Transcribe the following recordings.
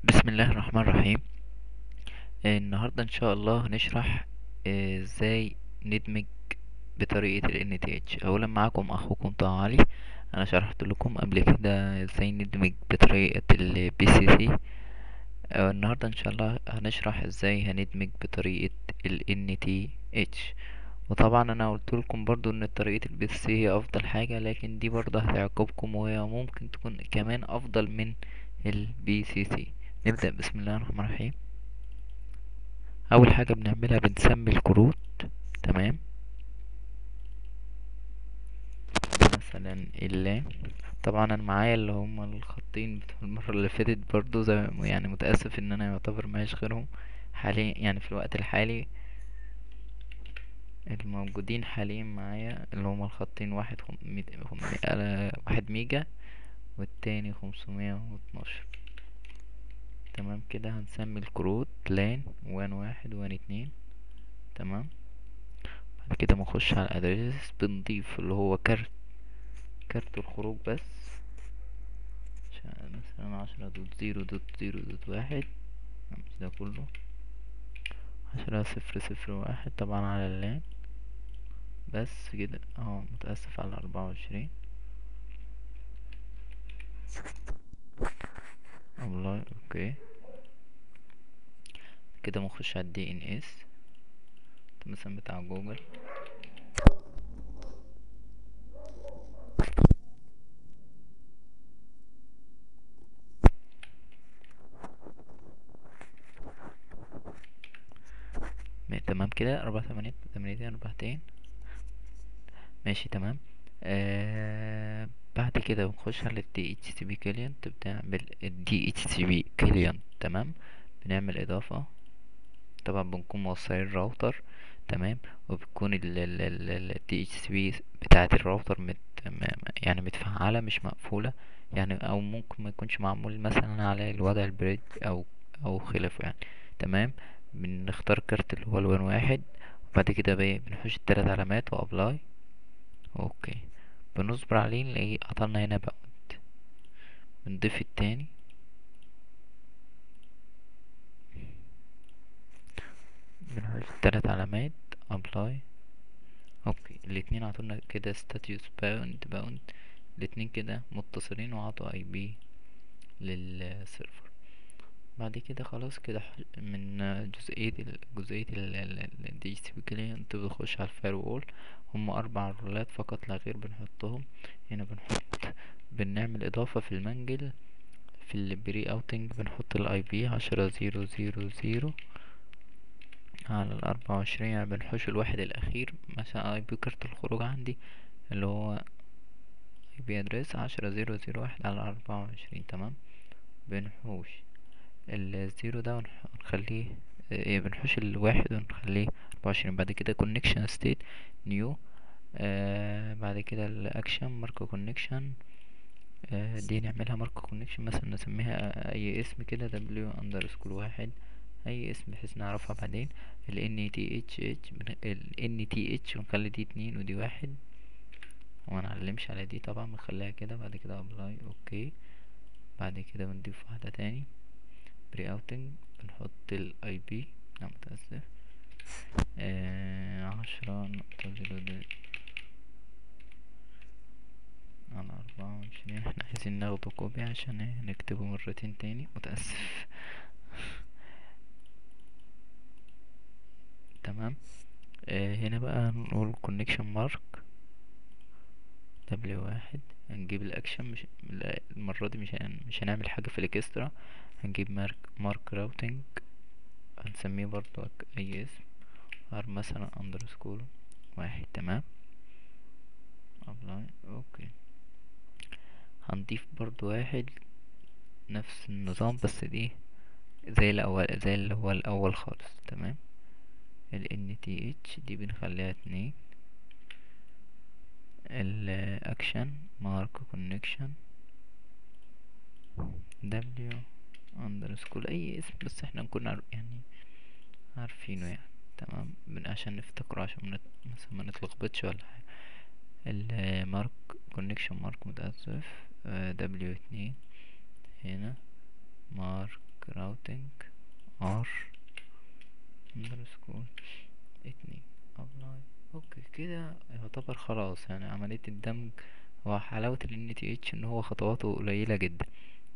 بسم الله الرحمن الرحيم. النهاردة إن شاء الله هنشرح إزاي ندمج بطريقة ال NTH. أولا معاكم أخوكم طه علي. أنا شرحت لكم قبل كده إزاي ندمج بطريقة ال BCC. النهاردة إن شاء الله هنشرح إزاي هندمج بطريقة ال NTH. وطبعا أنا قلت لكم برضو إن طريقة ال BCC هي أفضل حاجة، لكن دي برضو هتعجبكم وهي ممكن تكون كمان أفضل من ال BCC. نبدأ بسم الله الرحمن الرحيم. اول حاجه بنعملها بنسمي الكروت. تمام. مثلا اللام. طبعا انا معايا اللي هم الخطين بتوع المره اللي فاتت برضو، زي يعني متاسف ان انا يعتبر معيش غيرهم حاليا، يعني في الوقت الحالي الموجودين حاليا معايا اللي هم الخطين واحد واحد ميجا، والتاني 512. تمام كده هنسمي الكروت لان وان واحد وان اتنين. تمام. بعد كده بنخش على الادريس، بنضيف اللي هو كارت الخروج بس. مثلا 10.0.0.1، مش ده كله. 10.0.0.1 طبعا على اللان بس كده. متأسف على 24. والله اوكي. كده بنخش على DNS مثلا بتاع جوجل. تمام كده 4.8.8 4. ماشي تمام. بعد كده بنخش على ال DHCP client، بنعمل ال DHCP client. تمام. بنعمل إضافة. طبعا بنكون موصلين الراوتر. تمام. وبتكون ال DHCP بتاعة الراوتر يعني متفعلة مش مقفولة، يعني او ممكن ما يكونش معمول مثلا على الوضع البريد او خلافه يعني. تمام. بنختار كارت اللي هو الوان واحد، وبعد كده بنحوش التلات علامات وابلاي. اوكي. بنصبر عليه نلاقيه عطلنا هنا باوند. بنضيف التاني. بنحوش التلات علامات ابلاي. اوكي الاتنين عطولنا كده ستاتيوس باوند. الاتنين كده متصلين وعطوا اي بي للسيرفر. بعد كده خلاص كده من جزئية ال DHCP كلينت بنخش على الفاير وول. هم 4 رولات فقط لا غير بنحطهم هنا. بنعمل اضافة في المنجل في البري اوتنج، بنحط الاي بي 10.0.0.0 على ال24، يعني بنحوش الواحد الاخير. مثلا اي بي كارت الخروج عندي اللي هو اي بي ادريس 10.0.0.1 على 24. تمام. بنحوش الزيرو ده ونخليه بنحوش الواحد ونخليه 24. بعد كده connection state new. بعد كده الاكشن ماركو كونكشن. دي نعملها ماركو كونكشن، مثلا نسميها اي اسم كده w_1، اي اسم بحيث نعرفها بعدين. ال NTH ونخلي دي 2 ودي 1، وما نعلمش على دي طبعا، بنخليها كده. بعد كده ابلاي اوكي. بعد كده بنضيف واحدة تاني بري اوتنج، بنحط الاي بي. لا متأسف. 10.0 على 24. احنا عايزين ناخده كوبي عشان نكتبه مرتين تاني، متأسف. تمام. هنا بقى نقول connection mark W1. هنجيب الاكشن، مش لا، المرة دي مش هنعمل حاجة في الاكسترا. هنجيب مارك راوتنج، هنسميه برضو اي اسم مثلا اندرسكول 1. تمام. ابلاي اوكي. هنضيف برضو واحد نفس النظام، بس دي زي الاول، زي اللي هو الاول خالص. تمام. ال NTH دي بنخليها 2. الاكشن مارك كونكشن W اندرسكول اي اسم، بس احنا نكون يعني عارفينه يعني. تمام. عشان نفتكره، عشان مثلا ما نتلخبطش ولا حاجه. المارك كونكشن مارك، متأسف. W2 هنا مارك راوتنج ار اندرسكور 2 ابلاي. اوكي كده يعتبر خلاص يعني عملية الدمج. هو حلاوة ال NTH ان هو خطواته قليلة جدا.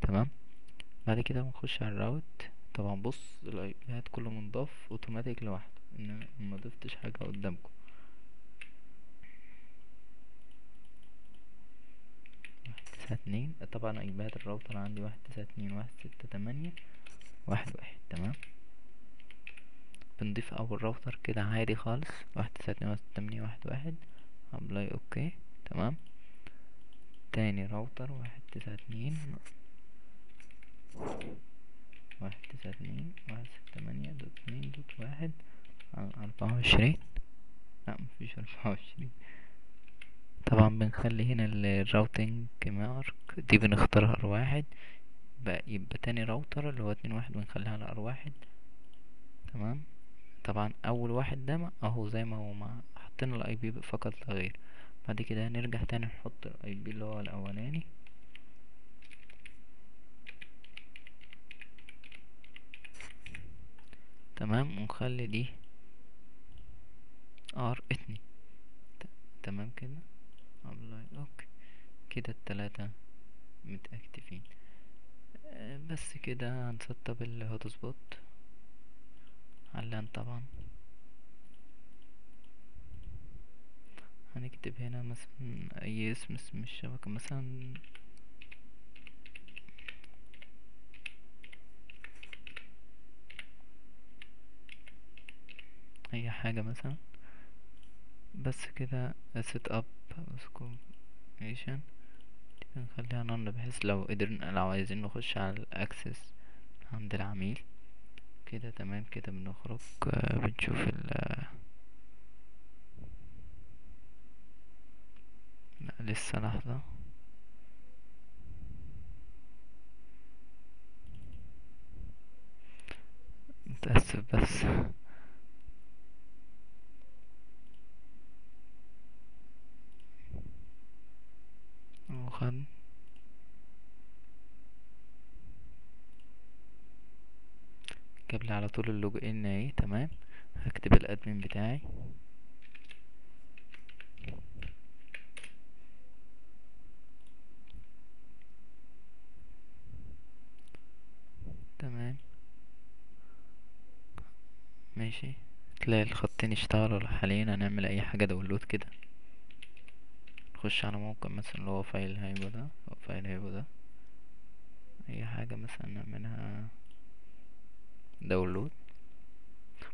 تمام. بعد كده بنخش على الراوت. طبعا بص الايبيات كله منضاف اوتوماتيك لوحده، ان ما ضفتش حاجة قدامكم. 192 طبعا ايبيات الراوتر عندي 192 168 1 تمام. بنضيف اول راوتر كده عادي خالص 192 168 1 ابلاي اوكي تمام. تاني راوتر 192 192 168.2.1 24. لا مفيش 24. طبعا بنخلي هنا الراوتنج مارك دي بنختارها ار1. يبقى تاني راوتر اللي هو 2.1 بنخليها على ار1. تمام. طبعا اول واحد ده اهو زي ما هو ما حطينا الاي بي فقط لا غير. بعد كده نرجع تاني نحط الاي بي اللي هو الاولاني. تمام. ونخلي دي ار2. تمام كده ابلاي اوكي. كده التلاتة متأكتفين. بس كده هنسطب الهوت سبوت علان. طبعا هنكتب هنا مثلا اي اسم الشبكة مثلا اي حاجة مثلا. بس كده set up configuration نخليها none بحيث لو عايزين نخش على الاكسس عند العميل. كده تمام. كده بنخرج بنشوف لا لسه لحظة. متأسف بس وخد جابلي على طول اللوج ان اهي. تمام. هكتب الادمن بتاعي. تمام ماشي. تلاقي الخطين اشتغلوا حاليا. هنعمل اي حاجة داونلود كده. نخش على موقع مثلا اللي هو فايل هيبو ده او فايل هيبو ده. اي حاجة مثلا نعملها داونلود.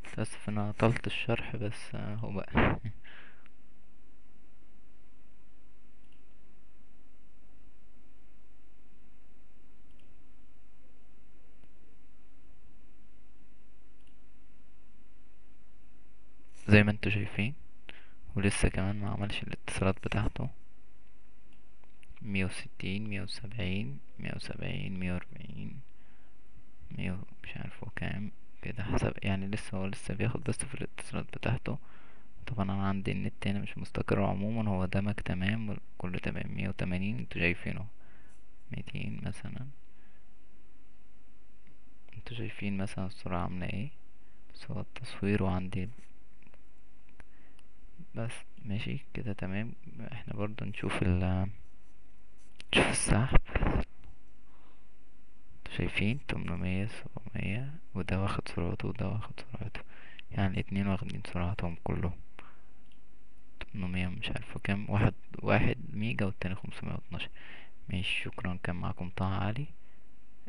متأسف انا عطلت الشرح بس اهو بقى. زي ما انتوا شايفين. ولسه كمان ما عملش الاتصالات بتاعته. 160 170 170 140 مش عارف هو كام كده حسب يعني. هو لسه بياخد بس في الاتصالات بتاعته. طبعا انا عندي النت هنا مش مستقر. عموما هو دمج تمام كله تمام. 180 انتوا شايفينه. 200 مثلا. انتوا شايفين مثلا الصورة عاملة ايه. بس هو التصوير وعندي بس ماشي كده تمام. احنا برضو نشوف السحب. انتوا شايفين 800 700 وده واخد سرعته وده واخد سرعته. يعني الاتنين واخدين سرعتهم كلهم. 800 مش عارفه كام. واحد ميجا والتاني 512. ماشي شكرا. كان معكم طه علي.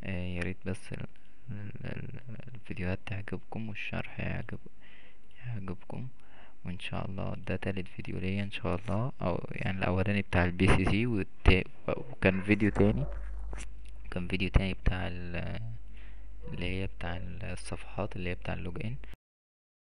ياريت بس الفيديوهات تعجبكم والشرح يعجبكم. وان شاء الله ده تالت فيديو ليا ان شاء الله. او يعني الاولاني بتاع الBCC وكان فيديو تاني. كان فيديو تاني بتاع اللي هي بتاع الصفحات اللي هي بتاع اللوج ان.